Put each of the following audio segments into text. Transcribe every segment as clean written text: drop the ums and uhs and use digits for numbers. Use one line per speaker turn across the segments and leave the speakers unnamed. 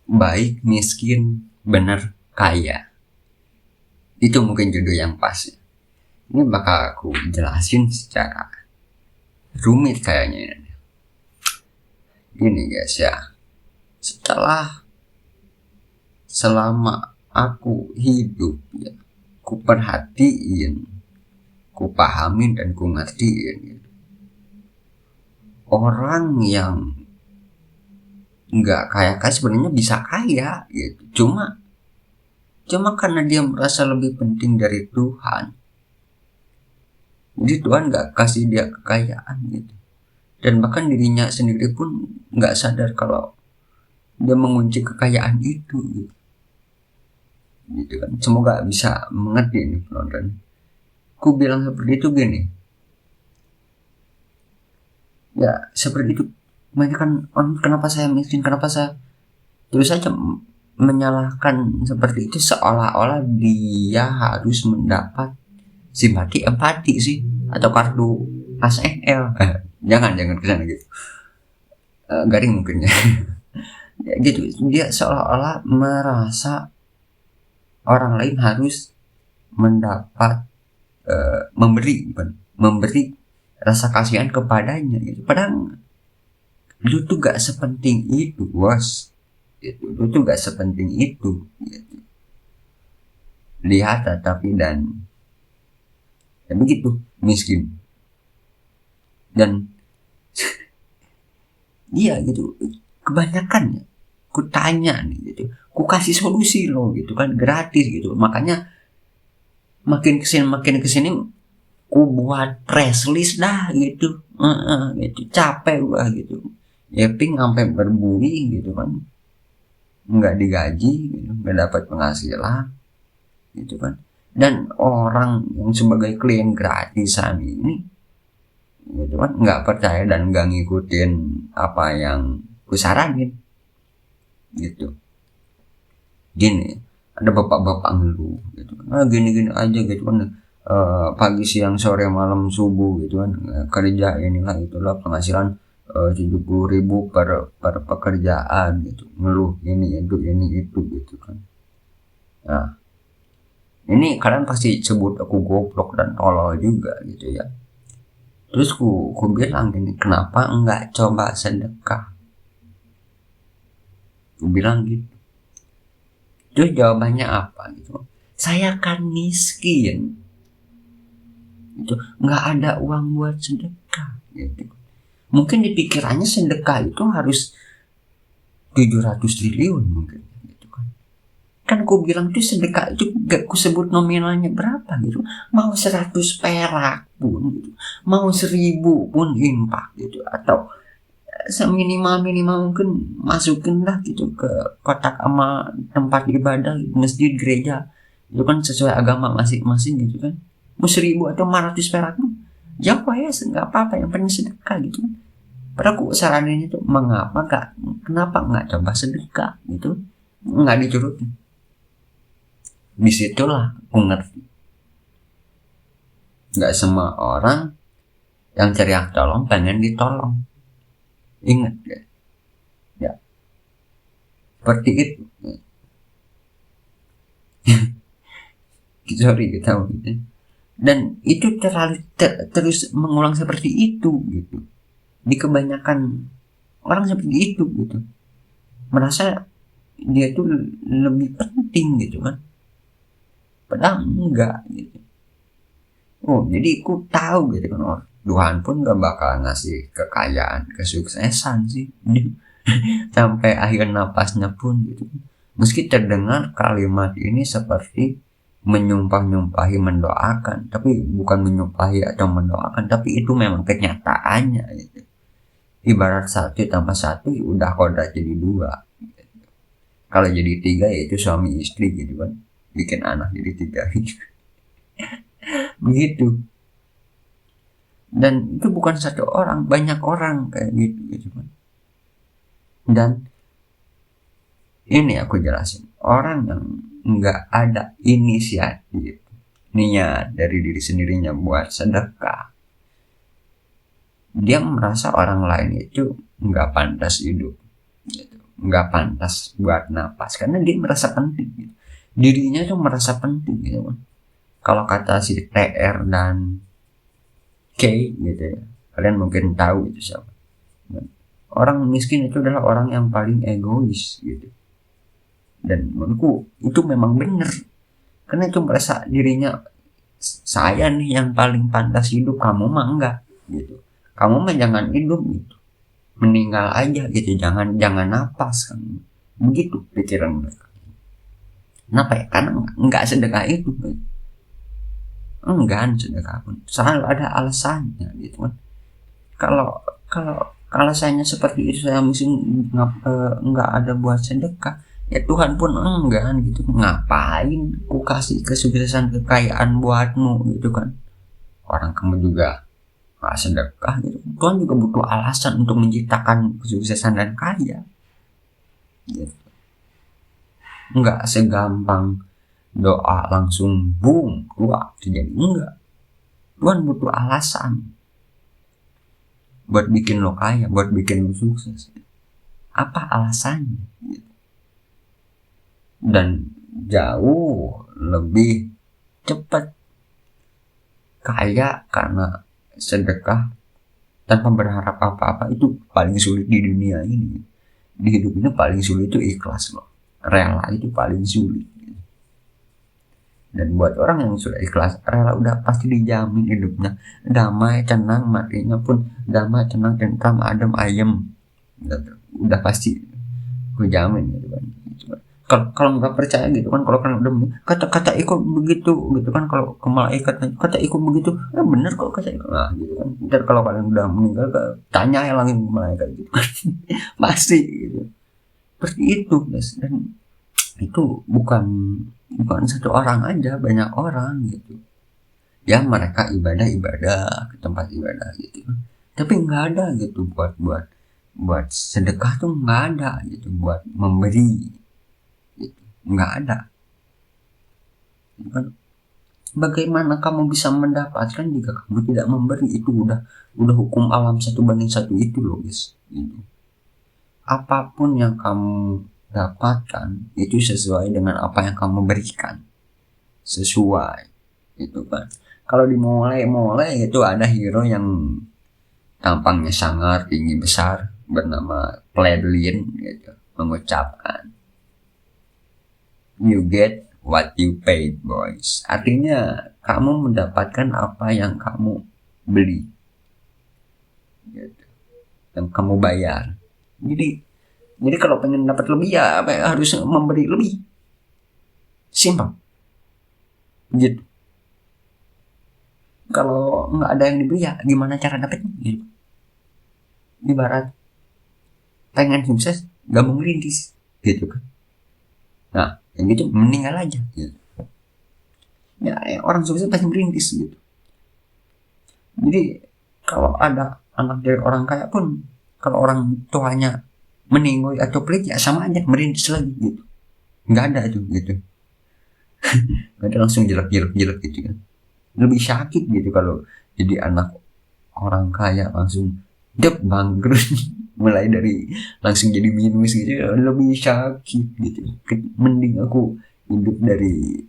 baik, miskin, benar, kaya. Itu mungkin judul yang pas. Ini bakal aku jelasin secara rumit kayaknya ini. Gini guys ya, selama aku hidup ya, ku perhatiin, ku pahamin dan ku ngertiin gitu. Orang yang nggak kaya sebenarnya bisa kaya gitu. Cuma karena dia merasa lebih penting dari Tuhan, jadi Tuhan nggak kasih dia kekayaan gitu. Dan bahkan dirinya sendiri pun nggak sadar kalau dia mengunci kekayaan itu gitu kan. Semoga bisa mengerti nih penonton. Ku bilang seperti itu gini ya, seperti itu. Mereka kan, kenapa saya miskin, kenapa saya terus saja menyalahkan seperti itu, seolah-olah dia harus mendapat simpati, empati sih, atau kartu ASL. Jangan kesana gitu. Garing mungkin ya. Ya gitu, dia seolah-olah merasa orang lain harus mendapat memberi rasa kasihan kepadanya gitu. Padahal lu tuh gak sepenting itu, bos. Gitu. Lu tuh gak sepenting itu gitu. Lihat tapi dan ya begitu, miskin. Dan iya gitu, kebanyakan ya, ku tanya nih gitu, ku kasih solusi loh gitu kan, gratis gitu. Makanya makin kesini ku buat press list dah gitu. Gitu capek gua gitu, Yeping sampai berbui gitu kan, nggak digaji gitu, nggak dapat penghasilan gitu kan. Dan orang yang sebagai klien gratisan ini gitu kan nggak percaya dan nggak ngikutin apa yang kusaranin gitu. Gini, ada bapak-bapak ngeluh gitu kan, gini-gini aja gitu kan, pagi siang sore malam subuh gitu kan, kerja inilah itulah, penghasilan 70.000 per pekerjaan gitu, ngeluh ini itu gitu kan. Nah, ini kalian pasti sebut aku goblok dan tolol juga gitu ya. Terus ku bilang gini, kenapa enggak coba sedekah? Ku bilang gitu. Terus jawabannya apa gitu? Saya kan miskin. Itu nggak ada uang buat sedekah gitu. Mungkin di pikirannya sedekah itu harus 700 triliun mungkin gitu kan. Kan ku bilang tuh sedekah itu gak ku sebut nominalnya berapa gitu. Mau 100 perak pun gitu. Mau 1.000 pun infak gitu. Atau seminimal mungkin masukin lah gitu ke kotak sama tempat ibadah, masjid, gereja. Itu kan sesuai agama masing-masing gitu kan. Mau 1.000 atau 500 perak pun jawab ya, nggak apa-apa, yang penting sedekah gitu kan. Padahal aku saranin itu, kenapa nggak coba sedekah gitu, nggak dicurutin. Disitulah aku ngerti, nggak semua orang yang teriak tolong pengen ditolong. Ingat ya, seperti itu. Sorry kita gitu. Dan itu terus mengulang seperti itu gitu. Di kebanyakan orang seperti itu gitu, merasa dia tuh lebih penting gitu kan, padahal enggak gitu. Jadi aku tahu gitu kan, Tuhan pun gak bakal ngasih kekayaan, kesuksesan sih sampai akhir napasnya pun gitu. Meski terdengar kalimat ini seperti menyumpahi mendoakan, tapi bukan menyumpahi atau mendoakan, tapi itu memang kenyataannya gitu. Ibarat 1+1 udah kodrat jadi 2. Kalau jadi 3 yaitu suami istri gitu kan, bikin anak jadi 3 begitu. Dan itu bukan satu orang, banyak orang kayak gitu kan. Dan ini aku jelasin, orang yang nggak ada inisiatif, niat dari diri sendirinya buat sedekah, dia merasa orang lain itu nggak pantas hidup gitu. nggak pantas buat napas karena dia merasa penting gitu. Dirinya tuh merasa penting gitu kan. Kalau kata si TR dan K gitu ya, kalian mungkin tahu itu siapa. Orang miskin itu adalah orang yang paling egois gitu. Dan menurutku itu memang benar karena itu merasa dirinya, saya nih yang paling pantas hidup, kamu mah enggak gitu. Kamu mah jangan hidup gitu, meninggal aja gitu, jangan napas kan, begitu pikiran mereka. Kenapa ya? Karena enggak sedekah itu, enggan sedekah pun selalu ada alasannya gitu kan. Kalau kalau alasannya seperti itu, saya mesti enggak ada buat sedekah, ya Tuhan pun enggan gitu. Ngapain ku kasih kesuksesan kekayaan buatmu gitu kan, orang kamu juga nggak sedekah gitu. Tuhan juga butuh alasan untuk menciptakan kesuksesan dan kaya gitu. Nggak segampang doa langsung boom keluar terjadi, enggak. Tuhan butuh alasan buat bikin lo kaya, buat bikin lo sukses. Apa alasannya gitu. Dan jauh lebih cepat kaya karena sedekah tanpa berharap apa-apa itu paling sulit di dunia ini. Di hidup ini paling sulit itu ikhlas loh, rela itu paling sulit. Dan buat orang yang sudah ikhlas rela, udah pasti dijamin hidupnya damai, tenang, matinya pun damai, tenang, tentram, adem, ayem, udah pasti gue jamin gitu kan. Kalau nggak percaya gitu kan, kalau kan udah kata Iko begitu gitu kan, kalau ke malaikat kata Iko begitu, bener kok kata Iko, nah gitu kan. Ntar kalau kalian udah meninggal tanya ya lagi malaikat gitu kan. Pasti gitu seperti itu guys. Dan itu bukan satu orang aja, banyak orang gitu ya, mereka ibadah ke tempat ibadah gitu, tapi nggak ada gitu buat sedekah tuh, nggak ada gitu, buat memberi gitu, nggak ada kan. Bagaimana kamu bisa mendapatkan jika kamu tidak memberi? Itu udah hukum alam 1:1 itu loh guys gitu. Apapun yang kamu dapatkan itu sesuai dengan apa yang kamu berikan, sesuai itu kan. Kalau di mole itu ada hero yang tampangnya sangar, tinggi besar, bernama Pledlin gitu, mengucapkan you get what you paid boys. Artinya kamu mendapatkan apa yang kamu beli gitu, yang kamu bayar. Jadi kalau pengen dapat lebih ya harus memberi lebih. Simpel. Gitu. Kalau nggak ada yang diberi ya gimana cara dapetnya gitu. Ibarat pengen sukses gak mau ngerintis gitu kan. Nah yang gitu meninggal aja gitu. Ya orang sukses pasti merintis gitu. Jadi kalau ada anak dari orang kaya pun, kalau orang tuanya meninggoy atau pelit ya sama aja merintis lagi gitu. Nggak ada tuh gitu. Nggak ada langsung jelek gitu kan. Lebih sakit gitu kalau jadi anak orang kaya langsung bangkrut mulai dari langsung jadi minus gitu, lebih sakit gitu. Mending aku hidup dari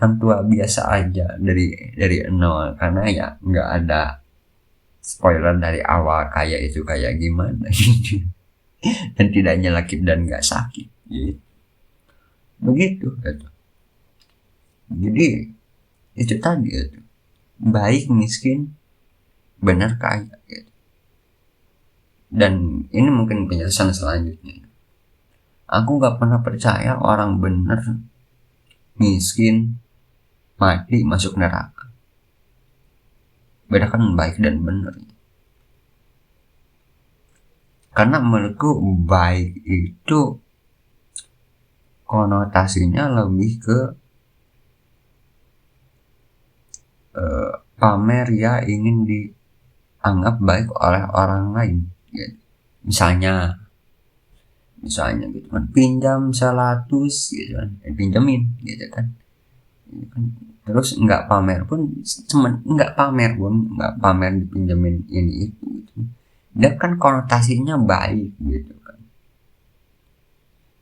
orang tua biasa aja, dari nol, karena ya nggak ada spoiler dari awal kaya itu kayak gimana gitu. Dan tidak nyelakit dan nggak sakit gitu. Begitu gitu. Jadi itu tadi gitu. Baik miskin benar kaya gitu. Dan ini mungkin penjelasan selanjutnya, aku nggak pernah percaya orang benar miskin mati masuk neraka. Bedakan baik dan benar. Karena menurutku baik itu konotasinya lebih ke pamer ya, ingin dianggap baik oleh orang lain gitu. Misalnya gitu kan, pinjam 100 gitu kan, pinjamin gitu kan. Terus nggak pamer dipinjemin ini itu gitu. Dia kan konotasinya baik gitu kan.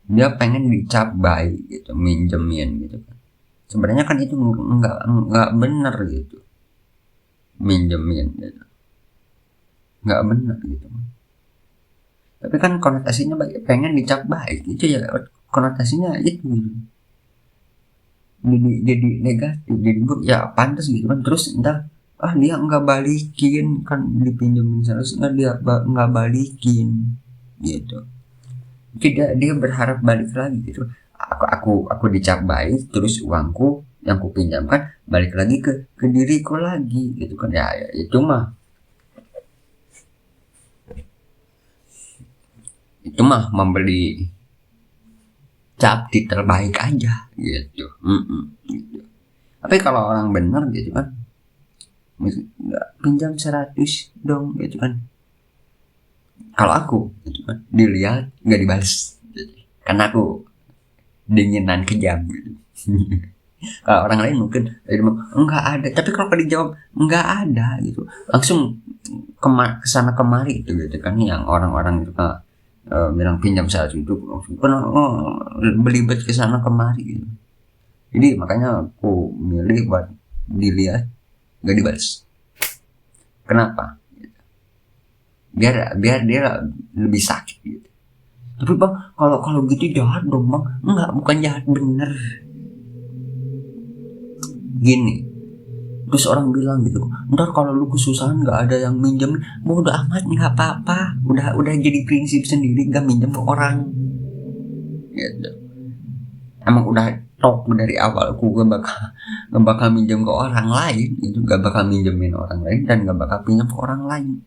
dia pengen dicap baik gitu, minjemin gitu kan. Sebenarnya kan itu nggak benar gitu, minjemin gitu, nggak benar gitu. Tapi kan konotasinya baik, pengen dicap baik itu ya, konotasinya itu gitu. Jadi negatif, jadi buruk ya, pantas gitu kan. Terus entar dia nggak balikin, kan dipinjemin seharusnya dia nggak balikin gitu. Tidak, dia berharap balik lagi gitu. Aku dicap baik, terus uangku yang ku pinjamkan balik lagi ke diriku lagi gitu kan. Ya itu mah membeli cap terbaik aja gitu. Gitu. Tapi kalau orang bener gitu kan, nggak pinjam 100 dong gitu kan. Kalau aku gitu kan, dilihat nggak dibales gitu. Karena aku dinginan kejam gitu. Kalau orang lain mungkin enggak ada, tapi kalau dijawab enggak ada gitu, langsung kesana kemari gitu kan, yang orang-orang itu bilang pinjam saat itu langsung belibet kesana kemari gitu. Jadi makanya aku milih buat dilihat nggak dibalas. Kenapa? Biar dia lebih sakit gitu. Tapi bang, kalau gitu jahat dong bang. Enggak, bukan jahat, bener. Gini, terus orang bilang gitu, ntar kalau lu kesusahan nggak ada yang minjem, bodo amat, nggak apa-apa, udah jadi prinsip sendiri nggak minjem ke orang gitu. Emang udah tok dari awal, aku gak bakal minjem ke orang lain gitu, gak bakal minjemin orang lain dan gak bakal pinjam ke orang lain.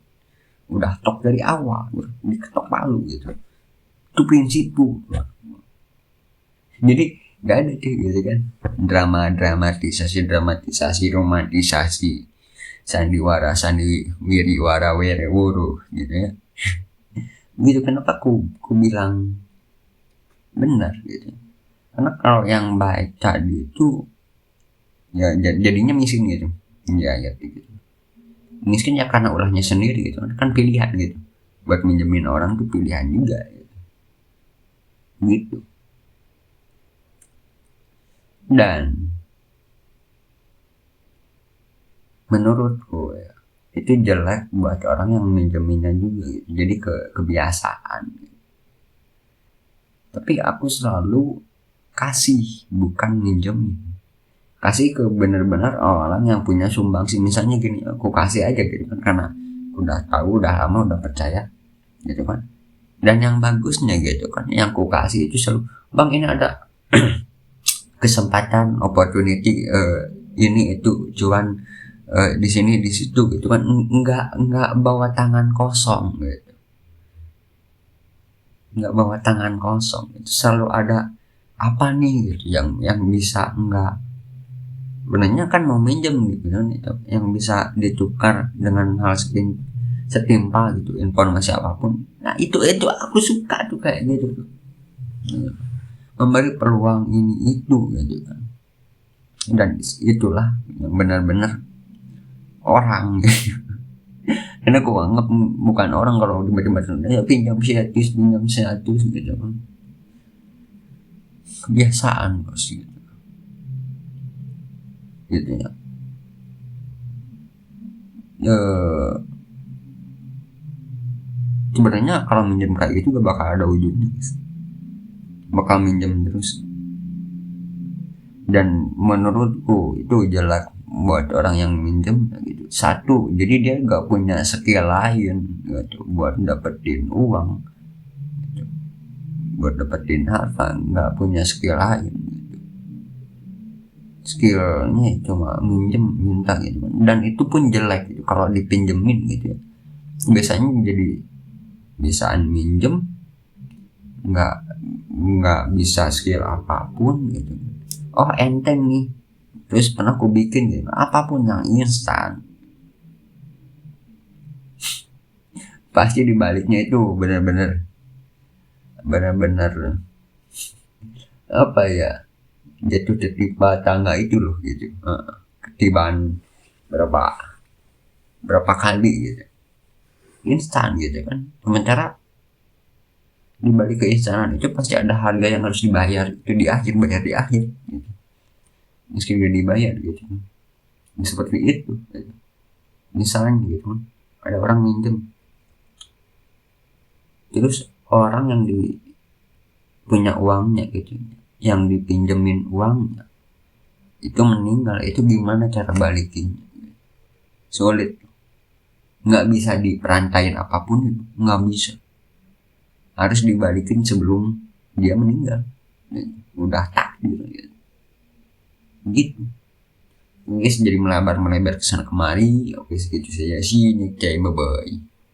Udah tok dari awal, udah diketok palu gitu. Itu prinsipku. Jadi gak ada deh gitu kan, dramatisasi, romantisasi, sandiwara, sandiwara, wuru gitu ya. Gitu, kenapa aku bilang benar gitu. Karena kalau yang baik tadi itu ya jadinya miskin gitu. Ya gitu. Miskin ya karena ulahnya sendiri gitu kan, pilihan gitu. Buat minjemin orang tuh pilihan juga gitu. Dan menurutku ya, itu jelek buat orang yang minjeminnya juga gitu. Jadi kebiasaan gitu. Tapi aku selalu kasih, bukan minjemin. Kasih ke benar-benar orang yang punya sumbangsi. Misalnya gini, aku kasih aja gitu kan, karena udah tahu, udah lama, udah percaya gitu kan. Dan yang bagusnya gitu kan, yang aku kasih itu selalu, bang ini ada kesempatan, opportunity, ini itu cuan, di sini di situ gitu kan. Enggak bawa tangan kosong gitu, enggak bawa tangan kosong. Itu selalu ada apa nih gitu yang bisa, enggak, sebenarnya kan mau minjem gitu kan, yang bisa ditukar dengan hal setimpal gitu, informasi apapun. Nah itu aku suka tuh kayak gitu tuh, memberi peluang ini itu gitu kan. Dan itulah yang benar-benar orang gitu. Karena aku anggap bukan orang kalau tiba-tiba ya pinjam 100 gitu kan, kebiasaan bos gitu ya. Sebenarnya kalau minjem kayak gitu gak bakal ada ujungnya guys. Bakal minjem terus. Dan menurutku itu jelek buat orang yang minjem gitu. Satu, jadi dia gak punya skill lain gitu buat dapetin uang gitu. Buat dapetin harta, gak punya skill lain gitu. Skillnya cuma minjem minta gitu. Dan itu pun jelek gitu kalau dipinjemin gitu ya. Biasanya jadi bisaan minjem, nggak bisa skill apapun gitu. Oh enteng nih, terus pernah aku bikin gitu, apapun yang instan, pasti dibaliknya itu benar-benar apa ya, jatuh tertimpa tangga itu loh gitu, ketibaan berapa kali gitu, instan gitu kan. Sementara di balik keinstanan itu pasti ada harga yang harus dibayar, itu di akhir, bayar di akhir gitu. Meski udah dibayar gitu, seperti itu gitu. Misalnya gitu, ada orang minjem, terus orang yang punya uangnya gitu, yang dipinjemin uangnya itu meninggal, itu gimana cara balikinnya? Sulit, nggak bisa diperantain apapun, nggak bisa, harus dibalikin sebelum dia meninggal, udah takdir gitu. Guys, jadi melebar kesana kemari. Oke, segitu saja sih. Bye bye.